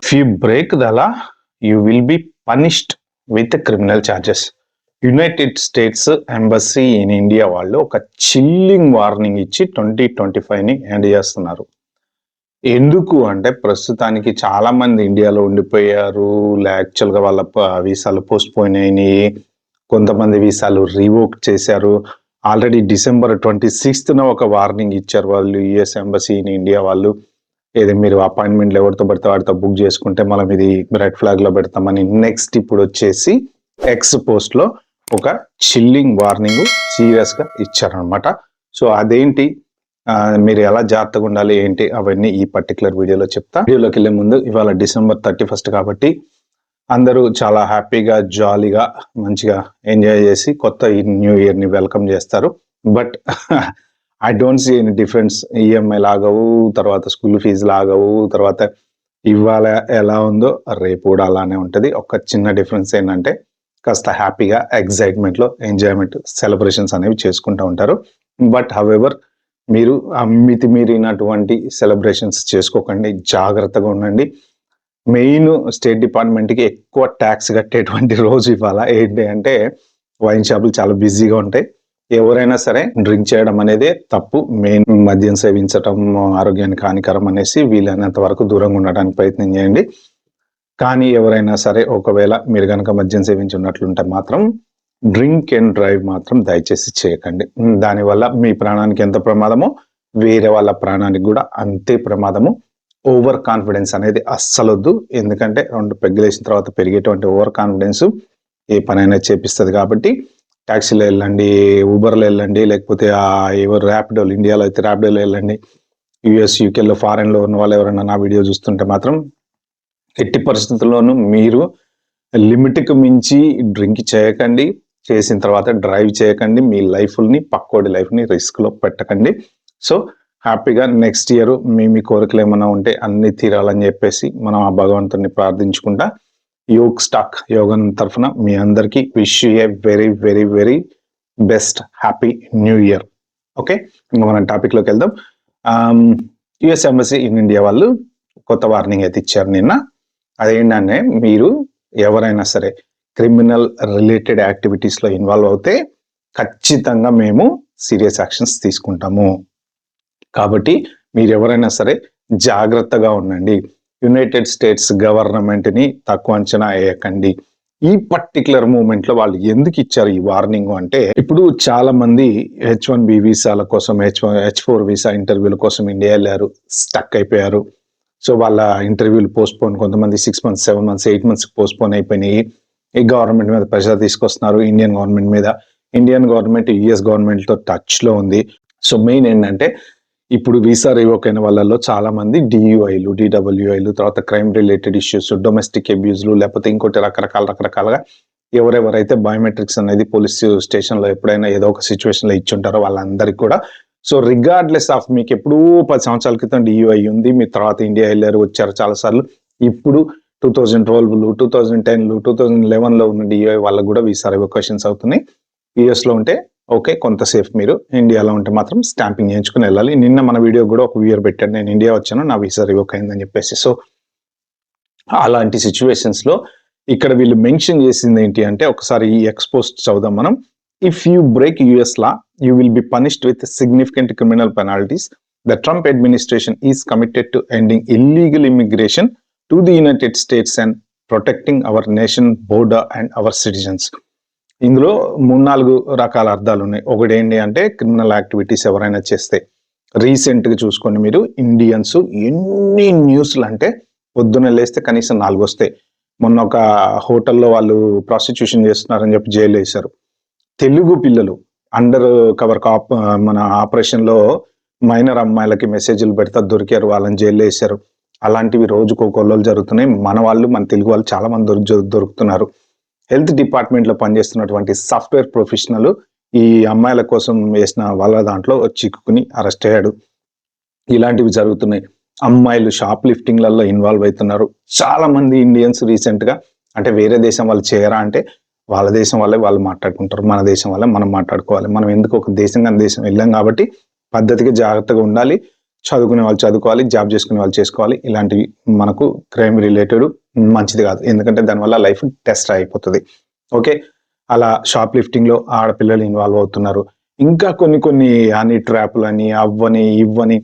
If you break the law, you will be punished with criminal charges. United states embassy in India వాళ్ళు ఒక chilling warning ఇచ్చి 2025ని end చేస్తున్నారు. ఎందుకు అంటే ప్రస్తుతానికి చాలా మంది ఇండియాలో ఉండిపోయారు. యాక్చువల్గా వాళ్ళ వీసాలు పోస్ట్ పోన్ అయినాయి, కొంతమంది వీసాలు రివోక్ చేశారు. ఆల్రెడీ December 26న ఒక వార్నింగ్ ఇచ్చారు వాళ్ళు, యుఎస్ ఎంబసీ ఇన్ ఇండియా వాళ్ళు. ఏదో మీరు అపాయింట్మెంట్లు ఎవరితో పడితే వాడితో బుక్ చేసుకుంటే మనం ఇది రెడ్ ఫ్లాగ్ లో పెడతామని. నెక్స్ట్ ఇప్పుడు వచ్చేసి ఎక్స్ పోస్ట్ లో ఒక చిల్లింగ్ వార్నింగ్ సీరియస్ గా ఇచ్చారనమాట. సో అదేంటి, మీరు ఎలా జాగ్రత్తగా ఉండాలి ఏంటి అవన్నీ ఈ పర్టికులర్ వీడియోలో చెప్తా. వీడియోలోకి వెళ్ళే ముందు, ఇవాళ December 31 కాబట్టి అందరూ చాలా హ్యాపీగా జాలీగా మంచిగా ఎంజాయ్ చేసి కొత్త న్యూ ఇయర్ ని వెల్కమ్ చేస్తారు. But I don't see any difference. EMI లాగవు, తర్వాత స్కూల్ ఫీజు లాగవు, తర్వాత ఇవాళ ఎలా ఉందో రేపు కూడా అలానే ఉంటుంది. ఒక చిన్న డిఫరెన్స్ ఏంటంటే కాస్త హ్యాపీగా ఎగ్జైట్మెంట్లో ఎంజాయ్మెంట్ సెలబ్రేషన్స్ అనేవి చేసుకుంటూ ఉంటారు. బట్ హవెవర్ మీరు మితిమీరినటువంటి సెలబ్రేషన్స్ చేసుకోకండి, జాగ్రత్తగా ఉండండి. మెయిన్ స్టేట్ డిపార్ట్మెంట్కి ఎక్కువ ట్యాక్స్ కట్టేటువంటి రోజు ఇవాళ. ఏంటి అంటే వైన్ షాపులు చాలా బిజీగా ఉంటాయి. ఎవరైనా సరే డ్రింక్ చేయడం అనేది తప్పు. మెయిన్ మద్యం సేవించడం ఆరోగ్యానికి హానికరం అనేసి వీలైనంత వరకు దూరంగా ఉండడానికి ప్రయత్నం చేయండి. కానీ ఎవరైనా సరే ఒకవేళ మీరు కనుక మద్యం సేవించి ఉన్నట్లుంటే మాత్రం డ్రింక్ అండ్ డ్రైవ్ మాత్రం దయచేసి చేయకండి. దానివల్ల మీ ప్రాణానికి ఎంత ప్రమాదమో వేరే వాళ్ళ ప్రాణానికి కూడా అంతే ప్రమాదము. ఓవర్ కాన్ఫిడెన్స్ అనేది అస్సలొద్దు. ఎందుకంటే 2 పెగ్గులు వేసిన తర్వాత పెరిగేటువంటి ఓవర్ కాన్ఫిడెన్స్ ఏ పనైనా చేపిస్తుంది. కాబట్టి ట్యాక్సీలో వెళ్ళండి, ఊబర్లో వెళ్ళండి, లేకపోతే ఎవరు ర్యాపిడోలు, ఇండియాలో అయితే ర్యాపిడోలో వెళ్ళండి. యుఎస్ యూకేలో ఫారెన్లో ఉన్న వాళ్ళు ఎవరైనా నా వీడియో చూస్తుంటే మాత్రం ఎట్టి పరిస్థితుల్లోనూ మీరు లిమిట్కి మించి డ్రింక్ చేయకండి. చేసిన తర్వాత డ్రైవ్ చేయకండి. మీ లైఫ్ని, పక్కోడి లైఫ్ని రిస్క్లో పెట్టకండి. సో హ్యాపీగా నెక్స్ట్ ఇయర్ మీ కోరికలు ఏమైనా ఉంటే అన్ని తీరాలని చెప్పేసి మనం ఆ భగవంతుని ప్రార్థించుకుంటా యోగ్ స్టాక్ యోగన్ తరఫున మీ అందరికీ wish you a very very very best happy new year. Okay, ఇంకా మనం టాపిక్లోకి వెళ్దాం. యుఎస్ ఎంబసీ ఇన్ ఇండియా వాళ్ళు కొత్త వార్నింగ్ అయితే ఇచ్చారు నిన్న. అదేంటంటే మీరు ఎవరైనా సరే క్రిమినల్ రిలేటెడ్ యాక్టివిటీస్లో ఇన్వాల్వ్ అవుతే ఖచ్చితంగా మేము సీరియస్ యాక్షన్స్ తీసుకుంటాము. కాబట్టి మీరు ఎవరైనా సరే జాగ్రత్తగా ఉండండి. యునైటెడ్ స్టేట్స్ గవర్నమెంట్ని తక్కువ అంచనా వేయకండి. ఈ పర్టికులర్ మూమెంట్లో వాళ్ళు ఎందుకు ఇచ్చారు ఈ వార్నింగ్ అంటే, ఇప్పుడు చాలా మంది H1B వీసాల కోసం, H4 వీసా ఇంటర్వ్యూల కోసం ఇండియా వెళ్ళారు, స్టక్ అయిపోయారు. సో వాళ్ళ ఇంటర్వ్యూలు పోస్ట్పోన్, కొంతమంది 6 months 7 months 8 months పోస్ట్పోన్ అయిపోయినాయి. ఈ గవర్నమెంట్ మీద ప్రెషర్ తీసుకొస్తున్నారు, ఇండియన్ గవర్నమెంట్ మీద. ఇండియన్ గవర్నమెంట్ యుఎస్ గవర్నమెంట్తో టచ్లో ఉంది. సో మెయిన్ ఏంటంటే ఇప్పుడు వీసా రివోక్ అయిన వాళ్ళలో చాలా మంది DUIలు, DWIలు, తర్వాత క్రైమ్ రిలేటెడ్ ఇష్యూస్, డొమెస్టిక్ అబ్యూజ్లు, లేకపోతే ఇంకోటి రకరకాలుగా ఎవరెవరైతే బయోమెట్రిక్స్ అనేది పోలీస్ స్టేషన్లో ఎప్పుడైనా ఏదో ఒక సిచ్యువేషన్లో ఇచ్చుంటారో వాళ్ళందరికీ కూడా. సో రిగార్డ్లెస్ ఆఫ్ మీకు ఎప్పుడూ 10 సంవత్సరాల క్రితం DUI ఉంది, మీ తర్వాత ఇండియా వెళ్ళారు, వచ్చారు చాలాసార్లు. ఇప్పుడు 2012, 2010, 2011లో ఉన్న DUI వాళ్ళకు కూడా వీసా రివోకేషన్స్ అవుతున్నాయి. యుఎస్లో ఉంటే ఓకే, కొంతసేఫ్ మీరు. ఇండియాలో ఉంటే మాత్రం స్టాంపింగ్ చేయించుకుని వెళ్ళాలి. నిన్న మన వీడియో కూడా ఒక వ్యూయర్ పెట్టాను, నేను ఇండియా వచ్చాను, నా వీసా రివోక్ అయిందని చెప్పేసి. సో అలాంటి సిచ్యువేషన్స్లో ఇక్కడ వీళ్ళు మెన్షన్ చేసింది ఏంటి అంటే, ఒకసారి ఈ ఎక్స్పోస్ట్ చదువుదాం మనం. If you break US law, you will be punished with significant criminal penalties. The Trump administration is committed to ending illegal immigration to the United states and protecting our nation border and hour citizens. ఇందులో 3-4 రకాల అర్థాలు ఉన్నాయి. ఒకటి ఏంటి అంటే criminal activities ఎవరైనా చేస్తే. రీసెంట్గా చూసుకోండి మీరు, ఇండియన్స్ ఎన్ని న్యూస్లు అంటే పొద్దున్న లేస్తే కనీసం 4 వస్తాయి. మొన్న ఒక హోటల్లో వాళ్ళు ప్రాస్టిట్యూషన్ చేస్తున్నారని చెప్పి జైలు వేశారు. తెలుగు పిల్లలు అండర్ కవర్ మన ఆపరేషన్లో మైనర్ అమ్మాయిలకి మెసేజ్లు పెడతా దొరికారు, వాళ్ళని జైలు వేశారు. అలాంటివి రోజుకు కొల్లలు జరుగుతున్నాయి. మన తెలుగు వాళ్ళు చాలా మంది దొరుకుతున్నారు. హెల్త్ డిపార్ట్మెంట్లో పనిచేస్తున్నటువంటి సాఫ్ట్వేర్ ప్రొఫెషనల్ ఈ అమ్మాయిల కోసం వేసిన వాళ్ళ దాంట్లో చిక్కుకుని అరెస్ట్ అయ్యాడు. ఇలాంటివి జరుగుతున్నాయి. అమ్మాయిలు షాప్ లిఫ్టింగ్లలో ఇన్వాల్వ్ అవుతున్నారు. చాలా మంది ఇండియన్స్ రీసెంట్గా, అంటే వేరే దేశం వాళ్ళు చేయరా అంటే వాళ్ళ దేశం వాళ్ళే వాళ్ళు మాట్లాడుకుంటారు, మన దేశం వాళ్ళే మనం మాట్లాడుకోవాలి. మనం ఎందుకు ఒక దేశం వెళ్ళాం కాబట్టి పద్ధతిగా జాగ్రత్తగా ఉండాలి. చదువుకునే వాళ్ళు చదువుకోవాలి, జాబ్ చేసుకునే వాళ్ళు చేసుకోవాలి. ఇలాంటివి మనకు క్రైమ్ రిలేటెడ్ మంచిది కాదు. ఎందుకంటే దానివల్ల లైఫ్ టెస్ట్ అయిపోతుంది. ఓకే, అలా షాప్ లిఫ్టింగ్లో ఆడపిల్లలు ఇన్వాల్వ్ అవుతున్నారు. ఇంకా కొన్ని హనీ ట్రాప్లని అవ్వని ఇవ్వని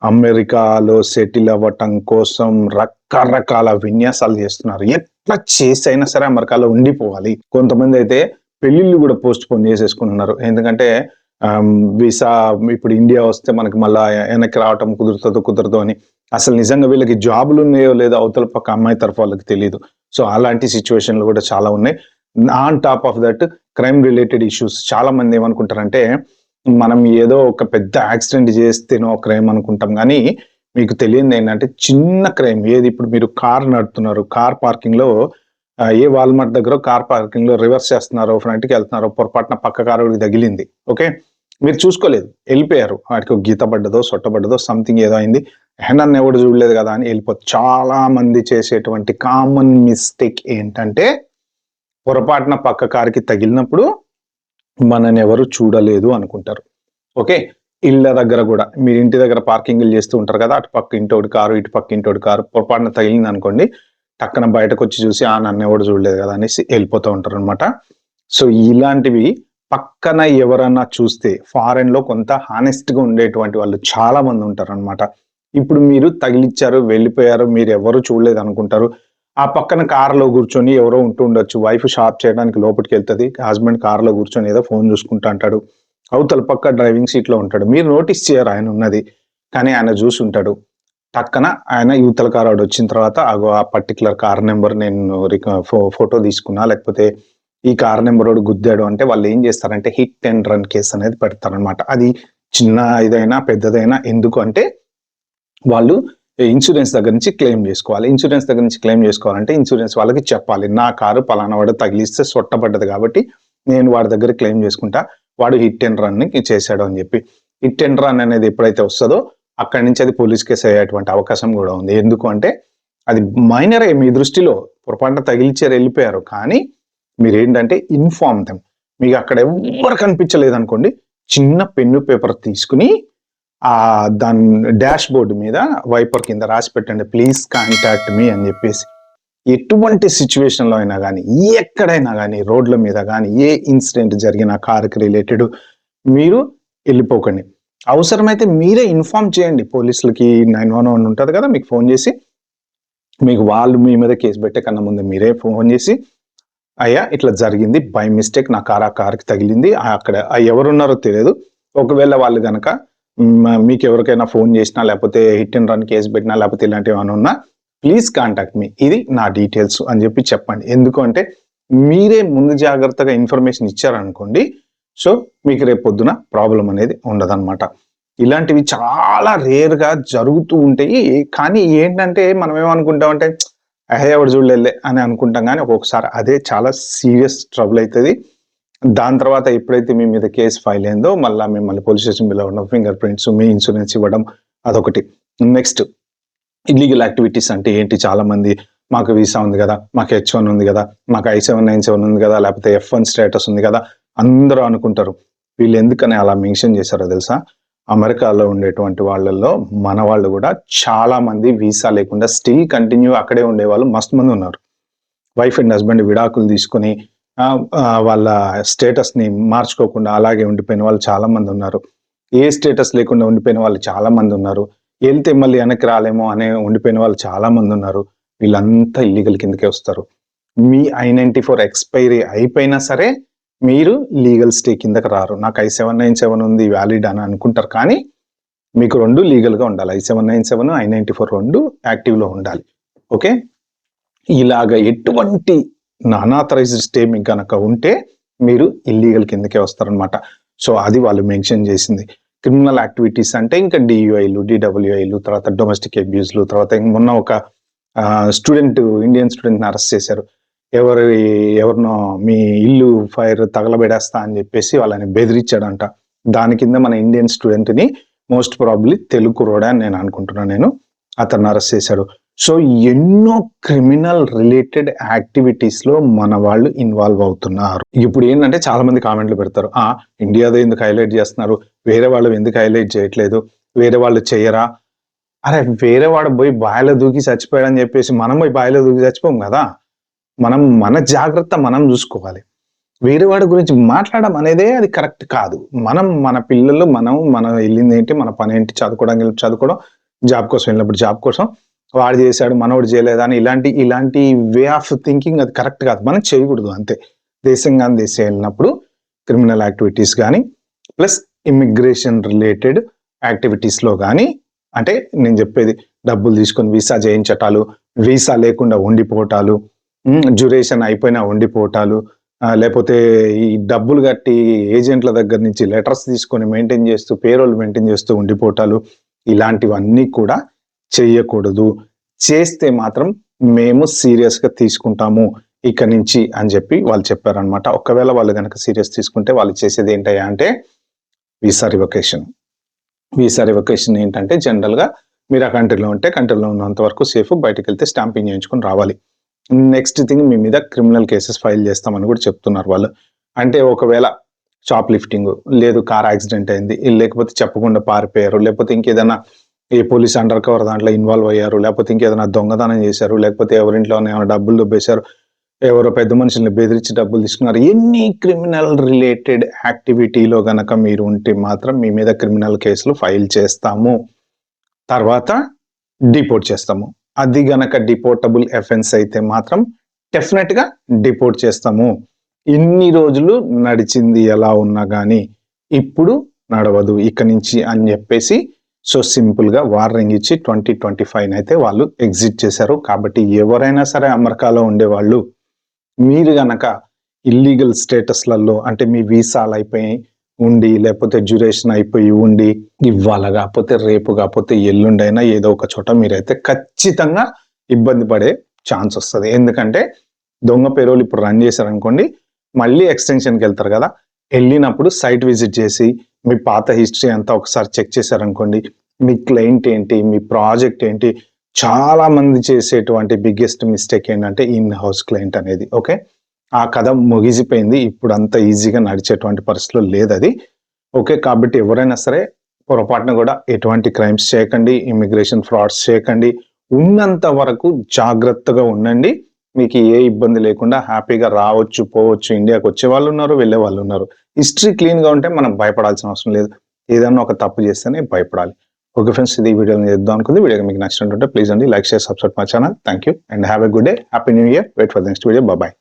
అమెరికాలో సెటిల్ అవ్వటం కోసం రకరకాల విన్యాసాలు చేస్తున్నారు. ఎట్లా చేసైనా సరే అమెరికాలో ఉండిపోవాలి. కొంతమంది అయితే పెళ్లిళ్ళు కూడా పోస్ట్ పోన్ చేసేసుకుంటున్నారు. ఎందుకంటే వీసా ఇప్పుడు ఇండియా వస్తే మనకి మళ్ళా వెనక్కి రావటం కుదరదో అని. అసలు నిజంగా వీళ్ళకి జాబులు ఉన్నాయో లేదో అవతల పక్క అమ్మాయి తరఫు వాళ్ళకి తెలియదు. సో అలాంటి సిచ్యువేషన్లు కూడా చాలా ఉన్నాయి. On top of that crime related issues. చాలా మంది ఏమనుకుంటారంటే మనం ఏదో ఒక పెద్ద యాక్సిడెంట్ చేస్తేనో క్రైమ్ అనుకుంటాం, కానీ మీకు తెలియదు ఏంటంటే చిన్న క్రైమ్. ఏది, ఇప్పుడు మీరు కార్ నడుపుతున్నారు, కార్ పార్కింగ్ లో ఏ వాల్మార్ట్ దగ్గర కార్ పార్కింగ్ లో రివర్స్ చేస్తున్నారో, ఫ్రంట్ కి వెళ్తున్నారో, పొరపాటున పక్క కారు తగిలింది. ఓకే, మీరు చూసుకోలేదు, వెళ్ళిపోయారు. వాటికి గీత పడ్డదో సొట్టబడ్డదో సంథింగ్ ఏదో అయింది, నన్ను ఎవడు చూడలేదు కదా అని వెళ్ళిపోతుంది. చాలా మంది చేసేటువంటి కామన్ మిస్టేక్ ఏంటంటే పొరపాటున పక్క కారుకి తగిలినప్పుడు మనని ఎవరు చూడలేదు అనుకుంటారు. ఓకే, ఇళ్ళ దగ్గర కూడా మీరు ఇంటి దగ్గర పార్కింగ్లు చేస్తూ ఉంటారు కదా, అటు పక్క ఇంటోటి కారు ఇటు పక్క ఇంటోటి కారు పొరపాటున తగిలింది అనుకోండి, టక్కన బయటకు వచ్చి చూసి నన్ను ఎవడు చూడలేదు కదా అనేసి వెళ్ళిపోతూ ఉంటారు అనమాట. సో ఇలాంటివి పక్కన ఎవరన్నా చూస్తే, ఫారెన్ లో కొంత హానెస్ట్ గా ఉండేటువంటి వాళ్ళు చాలా మంది ఉంటారు అనమాట. ఇప్పుడు మీరు తగిలిచ్చారు, వెళ్ళిపోయారు, మీరు ఎవరు చూడలేదు అనుకుంటారు. ఆ పక్కన కారులో కూర్చొని ఎవరో ఉంటూ ఉండొచ్చు. వైఫ్ షాప్ చేయడానికి లోపలికి వెళ్తుంది, హస్బెండ్ కారులో కూర్చొని ఏదో ఫోన్ చూసుకుంటా అంటాడు. అవతల పక్క డ్రైవింగ్ సీట్ లో ఉంటాడు. మీరు నోటీస్ చేయరు ఆయన ఉన్నది, కానీ ఆయన చూసి ఉంటాడు. పక్కన ఆయన యువతల కారు వచ్చిన తర్వాత ఆ పర్టికులర్ కార్ నెంబర్ నేను ఫోటో తీసుకున్నా, లేకపోతే ఈ కార్ నెంబర్ గుద్దాడు అంటే వాళ్ళు ఏం చేస్తారంటే హిట్ అండ్ రన్ కేసు అనేది పెడతారనమాట. అది చిన్న ఇదైనా పెద్దదైనా. ఎందుకు అంటే వాళ్ళు ఇన్సూరెన్స్ దగ్గర నుంచి క్లెయిమ్ చేసుకోవాలి. ఇన్సూరెన్స్ దగ్గర నుంచి క్లెయిమ్ చేసుకోవాలంటే ఇన్సూరెన్స్ వాళ్ళకి చెప్పాలి, నా కారు పలానా వాడు తగిలిస్తే సొట్టబడ్డది కాబట్టి నేను వాడి దగ్గర క్లెయిమ్ చేసుకుంటా, వాడు హిట్ అండ్ రన్ చేశాడు అని చెప్పి. హిట్ అండ్ రన్ అనేది ఎప్పుడైతే వస్తుందో అక్కడి నుంచి అది పోలీస్ కేసు అయ్యేటువంటి అవకాశం కూడా ఉంది. ఎందుకు అంటే అది మైనరే, మీ దృష్టిలో పొరపాటున తగిలిచ్చారు వెళ్ళిపోయారు, కానీ మీరు ఏంటంటే ఇన్ఫార్మ్ దెమ్. మీకు అక్కడ ఎవరు కనిపించలేదు అనుకోండి, చిన్న పెన్ను పేపర్ తీసుకుని దాని డాష్ బోర్డు మీద వైపర్ కింద రాసి పెట్టండి, ప్లీజ్ కాంటాక్ట్ మీ అని చెప్పేసి. ఎటువంటి సిచ్యువేషన్లో అయినా కానీ, ఎక్కడైనా కానీ, రోడ్ల మీద కానీ ఏ ఇన్సిడెంట్ జరిగినా కారుకి రిలేటెడ్ మీరు వెళ్ళిపోకండి. అవసరమైతే మీరే ఇన్ఫార్మ్ చేయండి పోలీసులకి. 911 ఉంటుంది కదా, మీకు ఫోన్ చేసి, మీకు వాళ్ళు మీ మీద కేసు పెట్టే కన్నా ముందు మీరే ఫోన్ చేసి, అయ్యా ఇట్లా జరిగింది, బై మిస్టేక్ నా కారుకి తగిలింది, అక్కడ ఎవరున్నారో తెలియదు, ఒకవేళ వాళ్ళు కనుక మీకు ఎవరికైనా ఫోన్ చేసినా, లేకపోతే హిట్ అండ్ రన్ కేసు పెట్టినా, లేకపోతే ఇలాంటివి ఏమైనా ఉన్నా, ప్లీజ్ కాంటాక్ట్ మీ, ఇది నా డీటెయిల్స్ అని చెప్పి చెప్పండి. ఎందుకు అంటే మీరే ముందు జాగ్రత్తగా ఇన్ఫర్మేషన్ ఇచ్చారనుకోండి, సో మీకు రేపు పొద్దున ప్రాబ్లం అనేది ఉండదన్నమాట. ఇలాంటివి చాలా రేర్గా జరుగుతూ ఉంటాయి. కానీ ఏంటంటే మనం ఏమనుకుంటామంటే ఎవడు చూడలే అని అనుకుంటాం, కానీ ఒక్కొక్కసారి అదే చాలా సీరియస్ ట్రబుల్ అవుతుంది. దాని తర్వాత ఎప్పుడైతే మీ మీద కేసు ఫైల్ అయిందో మళ్ళీ మిమ్మల్ని పోలీస్ స్టేషన్ పిలవడం, ఫింగర్ ప్రింట్స్, మీ ఇన్సూరెన్స్ ఇవ్వడం, అదొకటి. నెక్స్ట్ ఇల్లీగల్ యాక్టివిటీస్ అంటే ఏంటి? చాలా మంది మాకు వీసా ఉంది కదా, మాకు H1 ఉంది కదా, మాకు I-797 ఉంది కదా, లేకపోతే F1 స్టేటస్ ఉంది కదా అందరూ అనుకుంటారు. వీళ్ళు ఎందుకని అలా మెన్షన్ చేశారో తెలుసా? అమెరికాలో ఉండేటువంటి వాళ్ళల్లో మన వాళ్ళు కూడా చాలా మంది వీసా లేకుండా స్టిల్ కంటిన్యూ అక్కడే ఉండేవాళ్ళు మస్తు మంది ఉన్నారు. వైఫ్ అండ్ హస్బెండ్ విడాకులు తీసుకుని వాళ్ళ స్టేటస్ ని మార్చుకోకుండా అలాగే ఉండిపోయిన వాళ్ళు చాలా మంది ఉన్నారు. ఏ స్టేటస్ లేకుండా ఉండిపోయిన వాళ్ళు చాలా మంది ఉన్నారు. వెళ్తే మళ్ళీ వెనక్కి రాలేమో అనే ఉండిపోయిన వాళ్ళు చాలా మంది ఉన్నారు. వీళ్ళంతా ఇల్లీగల్ కిందకే వస్తారు. మీ I-94 ఎక్స్పైరీ అయిపోయినా సరే మీరు లీగల్ స్టే కిందకి రారు. నాకు I-797 ఉంది వ్యాలిడ్ అని అనుకుంటారు, కానీ మీకు రెండు లీగల్గా ఉండాలి. I-797, I-94 రెండు యాక్టివ్లో ఉండాలి. ఓకే, ఇలాగ ఎటువంటి అనాథరైజ్డ్ స్టే మీకు కనుక ఉంటే మీరు ఇల్లీగల్ కిందకే వస్తారనమాట. సో అది వాళ్ళు మెన్షన్ చేసింది. క్రిమినల్ యాక్టివిటీస్ అంటే ఇంకా DUIలు, DWIలు, తర్వాత డొమెస్టిక్ అబ్యూస్లు, తర్వాత మొన్న ఒక స్టూడెంట్, ఇండియన్ స్టూడెంట్ని అరెస్ట్ చేశారు. ఎవరినో మీ ఇల్లు ఫైర్ తగలబెడేస్తా అని చెప్పేసి వాళ్ళని బెదిరించాడంట. దాని కింద మన ఇండియన్ స్టూడెంట్ని మోస్ట్ ప్రాబబ్లీ తెలుగు కుర్రోడే అని నేను అనుకుంటున్నాను, అతన్ని అరెస్ట్ చేశాడు. సో ఎన్నో క్రిమినల్ రిలేటెడ్ యాక్టివిటీస్ లో మన వాళ్ళు ఇన్వాల్వ్ అవుతున్నారు. ఇప్పుడు ఏంటంటే చాలా మంది కామెంట్లు పెడతారు, ఇండియాలో ఎందుకు హైలైట్ చేస్తున్నారు, వేరే వాళ్ళు ఎందుకు హైలైట్ చేయట్లేదు, వేరే వాళ్ళు చేయరా అరే వేరే వాడు పోయి బావిలో దూకి చచ్చిపోయాడని చెప్పేసి మనం పోయి బావిలో దూకి చచ్చిపోం కదా. మనం మన జాగ్రత్త మనం చూసుకోవాలి. వేరే వాడి గురించి మాట్లాడడం అనేదే అది కరెక్ట్ కాదు. మన పిల్లలు మనం వెళ్ళింది ఏంటి, మన పని ఏంటి, చదువుకోవడానికి చదువుకోవడం, జాబ్ కోసం వెళ్ళినప్పుడు జాబ్ కోసం, వాడు చేశాడు మనోడు చేయలేదా అని ఇలాంటి వే ఆఫ్ థింకింగ్ అది కరెక్ట్ కాదు. మనం చేయకూడదు అంతే. దేశం వెళ్ళినప్పుడు క్రిమినల్ యాక్టివిటీస్ కానీ ప్లస్ ఇమిగ్రేషన్ రిలేటెడ్ యాక్టివిటీస్లో కానీ, అంటే నేను చెప్పేది డబ్బులు తీసుకొని వీసా చేయించటాలు, వీసా లేకుండా ఉండిపోవటాలు, డ్యూరేషన్ అయిపోయినా ఉండిపోవటాలు, లేకపోతే ఈ డబ్బులు కట్టి ఏజెంట్ల దగ్గర నుంచి లెటర్స్ తీసుకొని మెయింటైన్ చేస్తూ పేరోల్ మెయింటైన్ చేస్తూ ఉండిపోవటాలు, ఇలాంటివన్నీ కూడా చెయ్యకూడదు. చేస్తే మాత్రం మేము సీరియస్గా తీసుకుంటాము ఇక నుంచి అని చెప్పి వాళ్ళు చెప్పారనమాట. ఒకవేళ వాళ్ళు కనుక సీరియస్ తీసుకుంటే వాళ్ళు చేసేది ఏంటయ్యా అంటే వీసా రివొకేషన్. వీసా రివొకేషన్ ఏంటంటే జనరల్గా మీరు ఆ కంట్రీలో ఉంటే కంట్రీలో ఉన్నంత వరకు సేఫ్, బయటకు వెళ్తే స్టాంపింగ్ చేయించుకొని రావాలి. నెక్స్ట్ థింగ్ మీ మీద క్రిమినల్ కేసెస్ ఫైల్ చేస్తామని కూడా చెప్తున్నారు వాళ్ళు. అంటే ఒకవేళ షాప్ లిఫ్టింగ్, లేదు కార్ యాక్సిడెంట్ అయింది, లేకపోతే చెప్పకుండా పారిపోయారు, లేకపోతే ఇంకేదైనా ఈ పోలీస్ అండర్ కవర్ దాంట్లో ఇన్వాల్వ్ అయ్యారు, లేకపోతే ఇంకేదైనా దొంగతనం చేశారు, లేకపోతే ఎవరింట్లోనే ఏమైనా డబ్బులు దొబ్బేశారు, ఎవరో పెద్ద మనుషుల్ని బెదిరించి డబ్బులు తీసుకున్నారు, ఎన్ని క్రిమినల్ రిలేటెడ్ యాక్టివిటీలో గనక మీరు ఉంటే మాత్రం మీ మీద క్రిమినల్ కేసులు ఫైల్ చేస్తాము. తర్వాత డిపోర్ట్ చేస్తాము. అది గనక డిపోర్టబుల్ ఎఫెన్స్ అయితే మాత్రం డెఫినెట్ గా డిపోర్ట్ చేస్తాము. ఇన్ని రోజులు నడిచింది ఎలా ఉన్నా కానీ ఇప్పుడు నడవదు ఇక నుంచి అని చెప్పేసి సో సింపుల్ గా వార్నింగ్ ఇచ్చి 2025 అయితే వాళ్ళు ఎగ్జిట్ చేశారు. కాబట్టి ఎవరైనా సరే అమెరికాలో ఉండేవాళ్ళు మీరు గనక ఇల్లీగల్ స్టేటస్లలో, అంటే మీ వీసాలు అయిపోయి ఉండి, లేకపోతే డ్యూరేషన్ అయిపోయి ఉండి, ఇవాళ కాకపోతే రేపు కాకపోతే ఎల్లుండైనా ఏదో ఒక చోట మీరైతే ఖచ్చితంగా ఇబ్బంది పడే ఛాన్స్ వస్తుంది. ఎందుకంటే దొంగ పేరోలు ఇప్పుడు రన్ చేశారనుకోండి, మళ్ళీ ఎక్స్టెన్షన్కి వెళ్తారు కదా, వెళ్ళినప్పుడు సైట్ విజిట్ చేసి మీ పాత హిస్టరీ అంతా ఒకసారి చెక్ చేశారనుకోండి, మీ క్లయింట్ ఏంటి, మీ ప్రాజెక్ట్ ఏంటి. చాలా మంది చేసేటువంటి బిగ్గెస్ట్ మిస్టేక్ ఏంటంటే ఇన్ హౌస్ క్లయింట్ అనేది. ఓకే, ఆ కథ ముగిసిపోయింది. ఇప్పుడు అంత ఈజీగా నడిచేటువంటి పరిస్థితులు లేదు అది. ఓకే, కాబట్టి ఎవరైనా సరే పొరపాటున కూడా ఎటువంటి క్రైమ్స్ చేయకండి, ఇమిగ్రేషన్ ఫ్రాడ్స్ చేయకండి. ఉన్నంత వరకు జాగ్రత్తగా ఉండండి. మీకు ఏ ఇబ్బంది లేకుండా హ్యాపీగా రావచ్చు, పోవచ్చు. ఇండియాకి వచ్చే వాళ్ళు ఉన్నారు, వెళ్ళే వాళ్ళు ఉన్నారు. హిస్టరీ క్లీన్గా ఉంటే మనం భయపడాల్సిన అవసరం లేదు. ఏదన్నా ఒక తప్పు చేస్తేనే భయపడాలి. ఓకే ఫ్రెండ్స్, ఇది వీడియోని చేద్దాం అనుకుంది. వీడియో మీకు నచ్చినట్టుంటే ప్లీజ్ అండి like, share, subscribe my channel. Thank you and have a good day. Happy new year. Wait for the next video. Bye.